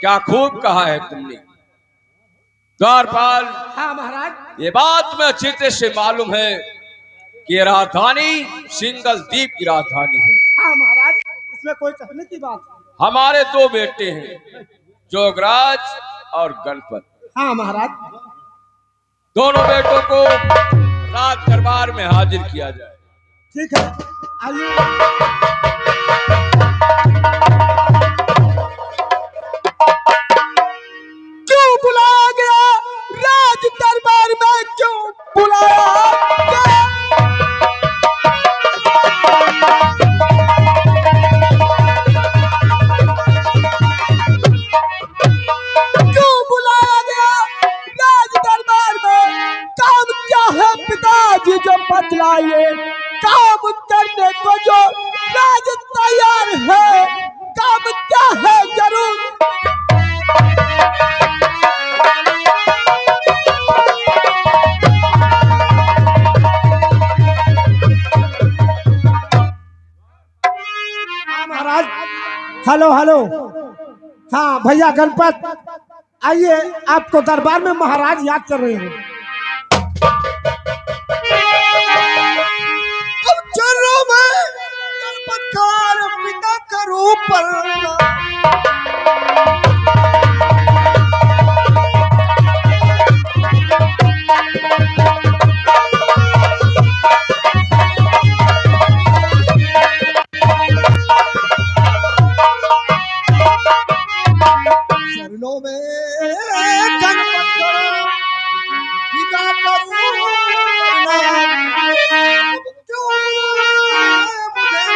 क्या खूब कहा है तुमने द्वारपाल। हाँ महाराज। ये बात में अच्छी तरह से मालूम है कि ये राजधानी सिंगल द्वीप की राजधानी है। हाँ महाराज, इसमें कोई कहने की बात नहीं। हमारे दो बेटे हैं, जोगराज और गणपत। हाँ महाराज। दोनों बेटों को राज दरबार में हाजिर किया जाए। ठीक है, आइए। क्यों बुलाया गया राज दरबार में, क्यों बुलाया गया? क्यों बुलाया गया राज दरबार में? काम क्या है पिताजी जो बतलाइए। काम करने को जो राज तैयार है, काम क्या है जरूर। हाँ महाराज। Hello hello. हाँ भैया गणपत, आइए, आपको दरबार में महाराज याद कर रहे हैं। अब चलो मैं गणपतकार पिता करूं पर चरणों में गणपत पिता करूं अब क्यों मुझे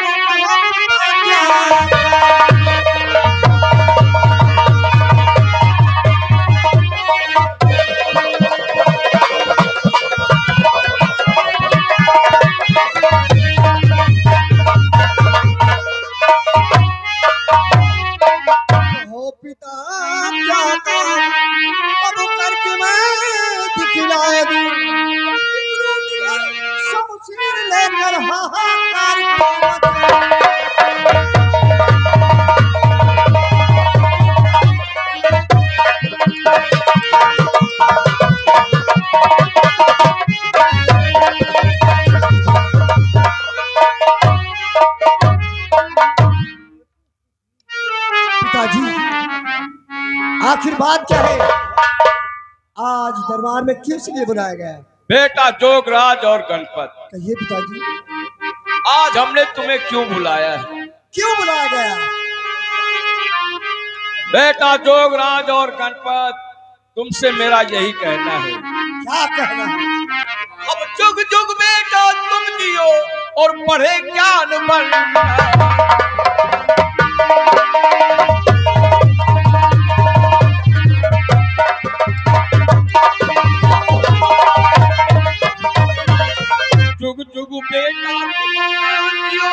हो पिता क्या अब करके मैं दिखला दूं। शमशीर लेकर हाहाकार क्यों मचा? पिताजी, आखिर बात क्या है? आज दरबार में किस लिए बुलाया गया है? बेटा जोगराज और गणपत, कहिए पिताजी। आज हमने तुम्हें क्यों बुलाया है? क्यों बुलाया गया? बेटा जोगराज और गणपत, तुमसे मेरा यही कहना है। क्या कहना है? अब जुग जुग बेटा तुम जियो और पढ़े ज्ञान बन। जुग जुग बेटा तुम जियो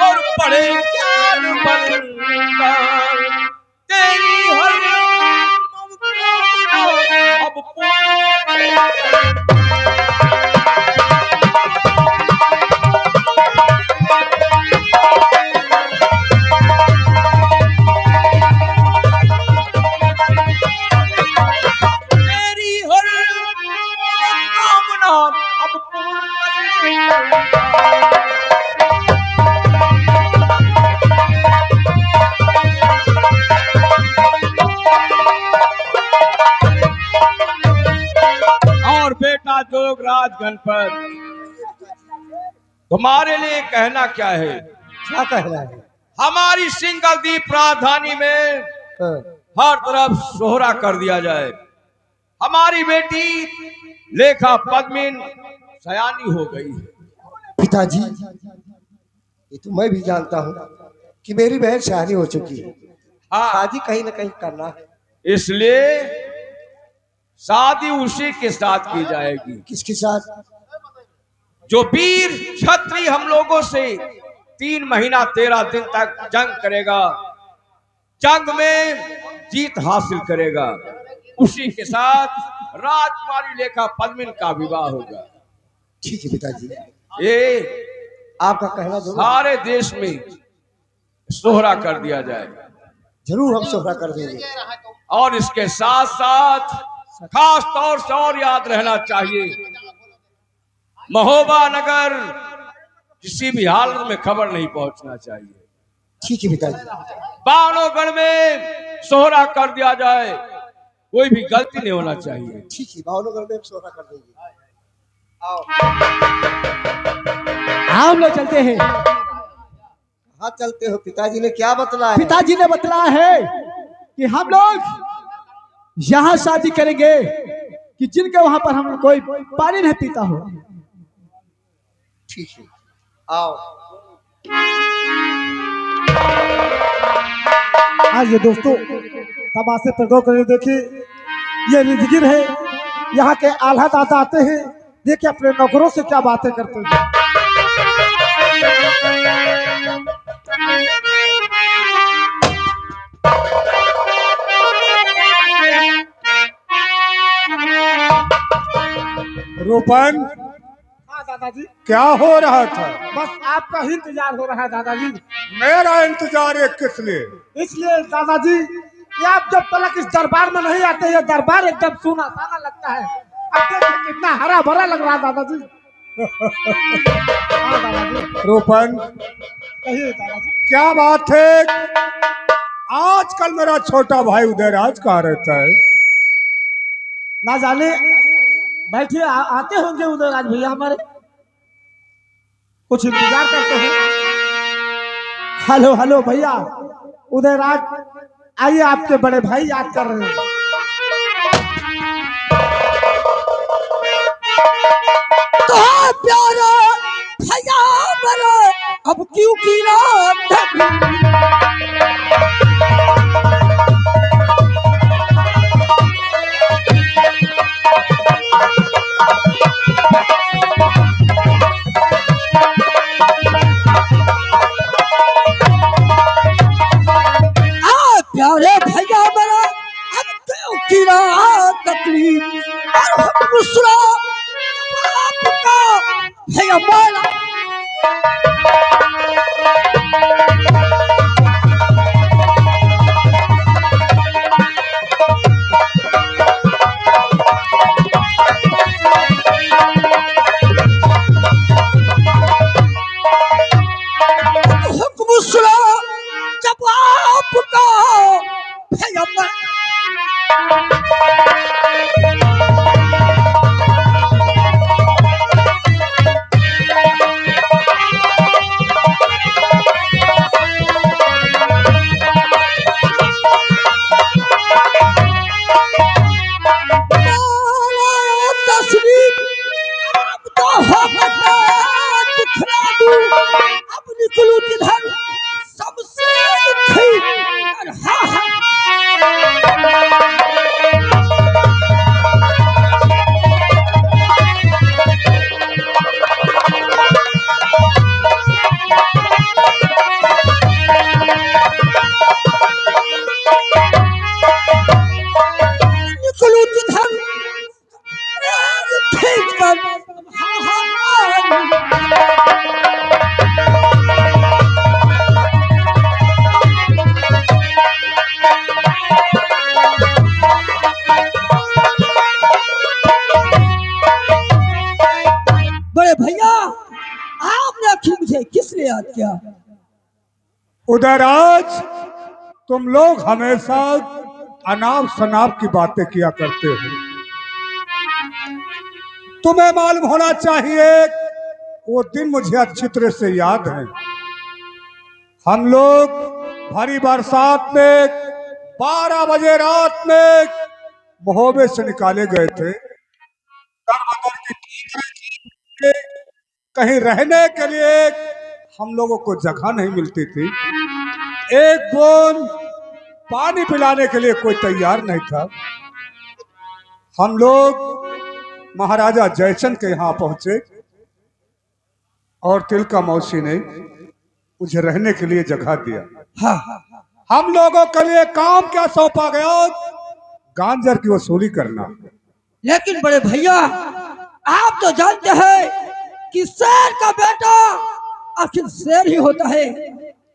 और पढ़े ज्ञान बन। तेरी हर अब तेरी हर कामना अब और बेटा जोगराज गणपत, तुम्हारे लिए कहना क्या है? क्या कहना है? हमारी सिंगल द्वीप राजधानी में हर तरफ सोहरा कर दिया जाए। हमारी बेटी लेखा पद्मिन सयानी हो गई है। पिताजी, ये तो मैं भी जानता हूँ कि मेरी बहन शादी हो चुकी है। हाँ, शादी कहीं ना कहीं करना है। इसलिए शादी उसी के साथ की जाएगी किसके साथ? जो वीर क्षत्रिय हम लोगों से 3 महीना 13 दिन तक जंग करेगा, जंग में जीत हासिल करेगा, उसी के साथ राजकुमारी लेखा पद्मिन का विवाह होगा। ठीक है पिताजी, ये आपका कहना जरूर। सारे देश में सोहरा कर दिया जाए। जरूर हम सोहरा कर देंगे। और इसके साथ साथ खास तौर से और याद रहना चाहिए, महोबा नगर किसी भी हालत में खबर नहीं पहुंचना चाहिए। ठीक है पिताजी। बाणोगढ़ में सोहरा कर दिया जाए, कोई भी गलती नहीं होना चाहिए। ठीक है, भावनगर में हम सोहरा कर देंगे। आओ हम लोग चलते हैं। हाँ चलते हो, पिताजी ने क्या बतलाया? पिताजी ने बतलाया है कि हम लोग यहाँ शादी करेंगे कि जिनके वहां पर हम कोई पानी नहीं पीता हो। ठीक है, आओ। आज ये दोस्तों तमाशे पर गौर करके देखिए, ये रिजगिर है, यहाँ के आल्हा दादा आते हैं, देखिए अपने नौकरों से क्या बातें करते हैं। रूपन, हाँ दादाजी। क्या हो रहा था? बस आपका ही इंतजार हो रहा है दादाजी। मेरा इंतजार है किस लिए? इसलिए दादाजी कि आप जब तक इस दरबार में नहीं आते, ये दरबार एकदम सूना साना लगता है। अब देखिए कितना हरा भरा लग रहा है दादाजी। हाँ दादाजी। रूपन, कहिए दादाजी। क्या बात है? आजकल मेरा छोटा भाई उदयराज कहाँ रहता है? ना जाने, बैठिए आते होंगे उदयराज भैया हमारे, कुछ इंतजार करते हैं। हेलो हेलो भैया उदयराज, आइए आपके बड़े भाई याद कर रहे हैं। तो प्यारा भैया मेरा अब क्यों कीना प्यारे भैया मेरा अब क्यों कीना तकलीफ और मुसरा आपका भैया मेरा। हुक्म सुना जब आपका भैया मेरा। तस्वीर अब तो हो गया दिखला दूं, अब निकलूं किधर सबसे थी। हाँ हाँ निकलूं किधर खींच कर। हाँ हाँ बड़े भैया आपने आखिर मुझे किस लिए याद किया? उदयराज, तुम लोग हमेशा अनाप शनाप की बातें किया करते हो। तुम्हें मालूम होना चाहिए, वो दिन मुझे अच्छी तरह से याद है। हम लोग भारी बरसात में 12 बजे रात में महोबे से निकाले गए थे। कहीं रहने के लिए हम लोगों को जगह नहीं मिलती थी, एक बूंद पानी पिलाने के लिए कोई तैयार नहीं था। हम लोग महाराजा जयचंद के यहाँ पहुंचे और तिलका मौसी ने मुझे रहने के लिए जगह दिया। हाँ हम लोगों के लिए काम क्या सौंपा गया? गांजर की वसूली करना। लेकिन बड़े भैया आप तो जानते हैं कि शेर का बेटा आखिर शेर ही होता है।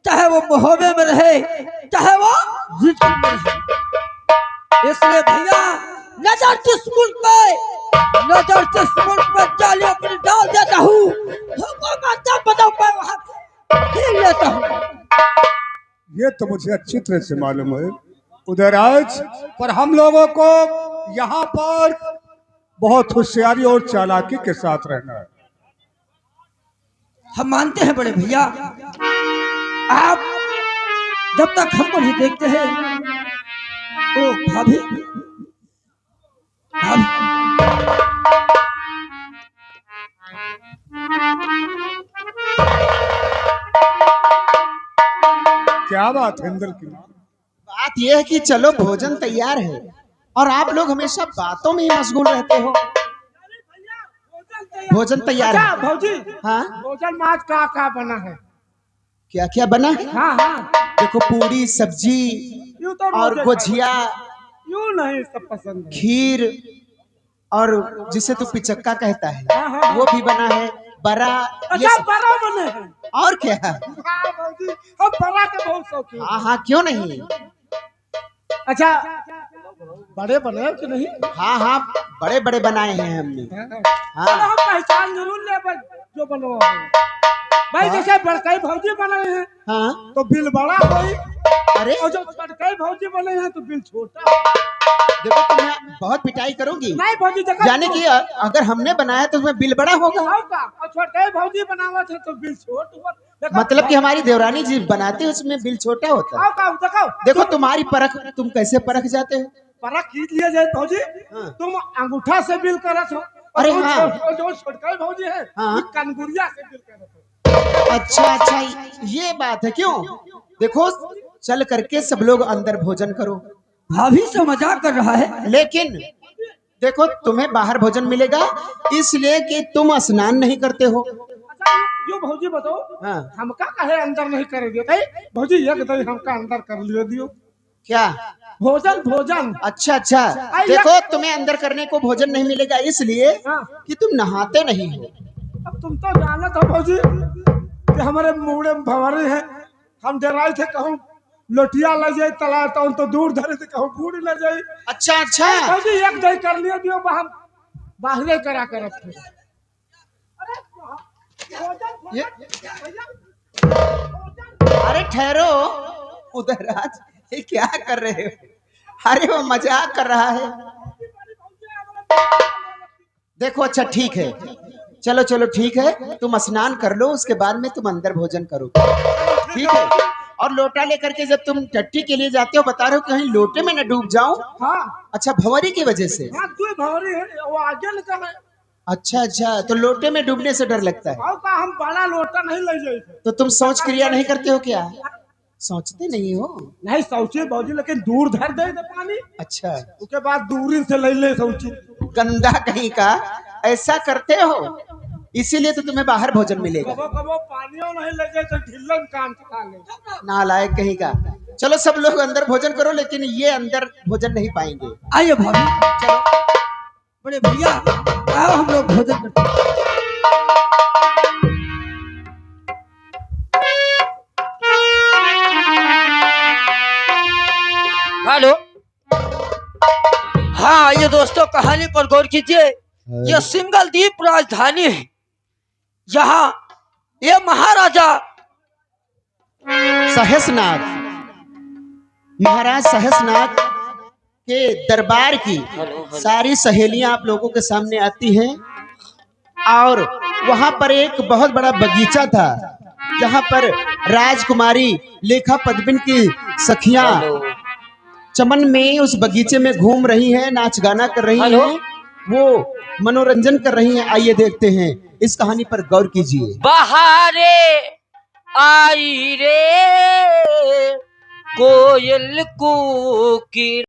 चाहे वो मोहब्बे में रहे, चाहे वो जिद में रहे। इसलिए भैया नजर जिस मुल्क में जाली अपनी डाल देता हूँ, हुकूमत जब बताओ मैं वहां हिल लेता हूँ। ये तो मुझे अच्छी तरह से मालूम है उदयराज, पर हम लोगों को यहाँ पर बहुत होशियारी और चालाकी के साथ रहना है। हम मानते हैं बड़े भैया, आप जब तक हमको नहीं देखते हैं तो भाभी क्या बात है इंद्र की? बात यह है कि चलो भोजन तैयार है और आप लोग हमेशा बातों में ही मशगूल रहते हो। भोजन तैयार है। भौजी, हाँ, भोजन में आज का बना है? क्या क्या बना है? हाँ हाँ, देखो पूरी सब्जी यूं तो और रोज गुजिया, यूं नहीं सब पसंद है। खीर और जिसे तू पिचक्का कहता है हाँ, हाँ। वो भी बना है, बड़ा, ये अच्छा सब। बड़ा बने हैं। और क्या? हाँ भौजी, हम बड़ा के बहुत शौकीन। हाँ हाँ, क्यों नहीं? अच्छा बड़े बने कि नहीं? हाँ हाँ, बड़े बड़े बनाए हैं हमने। हाँ, हाँ हम पहचान जरूर ले जो बनवा भाई। जैसे बड़काई भौजी बने हैं हाँ। तो बिल बड़ा होई, अरे और जो बड़काई भौजी बने हैं तो बिल छोटा। देखो तुम्हें बहुत पिटाई करूंगी। नहीं भौजी, देखो यानी कि अगर हमने बनाया तो उसमें बिल बड़ा होगा। होगा, और छोटे भौजी बनावत है तो बिल छोट हुआ। देखो, मतलब कि हमारी देवरानी जी बनाती है उसमें बिल छोटा होता है। आओ देखो देखो तुम्हारी परख, तुम कैसे परख जाते हो? परख खींच लिया जाए भौजी। हाँ। तुम अंगूठा से बिल करत हो, अरे और हाँ। जो छोटका भौजी है हाँ। वो कनगुरिया से बिल करत हो। अच्छा अच्छा, ये बात है। क्यों? देखो चल करके सब लोग अंदर भोजन करो। भाभी से मजाक कर रहा है। लेकिन देखो तुम्हें बाहर भोजन मिलेगा इसलिए कि तुम स्नान नहीं करते हो। अच्छा यो भौजी बताओ, हाँ। हमका कहे अंदर नहीं कर दियो? भौजी एक दही हमका अंदर कर लियो दियो। क्या? भोजन भोजन। अच्छा अच्छा, देखो तुम्हें अंदर करने को भोजन नहीं मिलेगा इसलिए हाँ। कि तुम नहाते नहीं हो। अब तुम तो जानत हो भौजी कि हमारे मुड़े में भंवरे हैं। हम डराए थे कहूँ लोटिया ले जाए तला तो दूर धरे थे कहूँ बूढ़ ले जाए। अच्छा अच्छा, भौजी एक दही कर लियो दियो, हम बाहरे करा करत थे। ये अरे ठहरो उदयराज, ये क्या कर रहे हो? अरे वो मजाक कर रहा है। देखो अच्छा ठीक है, चलो चलो ठीक है, तुम स्नान कर लो उसके बाद में तुम अंदर भोजन करो, ठीक है? और लोटा लेकर के जब तुम टट्टी के लिए जाते हो बता रहे हो कहीं लोटे में न डूब जाऊं। हाँ अच्छा, भंवरी की वजह से। हाँ, तू भंवरी है वो आगे निकल है। अच्छा अच्छा, तो लोटे में डूबने से डर लगता है। आओ का हम बड़ा लोटा नहीं ले जाए थे। तो तुम शौच क्रिया नहीं करते हो क्या? सोचते नहीं हो? नहीं सोचे भौजी, लेकिन दूर धर दे पानी, अच्छा, उसके बाद दूरी से ले सोची। गंदा कहीं का, ऐसा करते हो इसीलिए तो तुम्हें बाहर भोजन मिलेगा। कबो कबो पानियों नहीं ले जाए तो ढिल्लन काम चला ले। नालायक कहीं का। चलो सब लोग अंदर भोजन करो, लेकिन ये अंदर भोजन नहीं पाएंगे। आइए भाभी, चलो बड़े भैया आओ हम लोग भोजन करते हैं। हेलो, हाँ ये दोस्तों कहानी पर गौर कीजिए। यह सिंगल द्वीप राजधानी है। यहाँ ये महाराजा सहसनाग, महाराज सहसनाग के दरबार की सारी सहेलियां आप लोगों के सामने आती हैं और वहां पर एक बहुत बड़ा बगीचा था जहां पर राजकुमारी लेखा पद्मिनी की सखियां चमन में उस बगीचे में घूम रही हैं, नाच गाना कर रही हैं, वो मनोरंजन कर रही हैं। आइए देखते हैं, इस कहानी पर गौर कीजिए। बहारे आई रे कोयल को की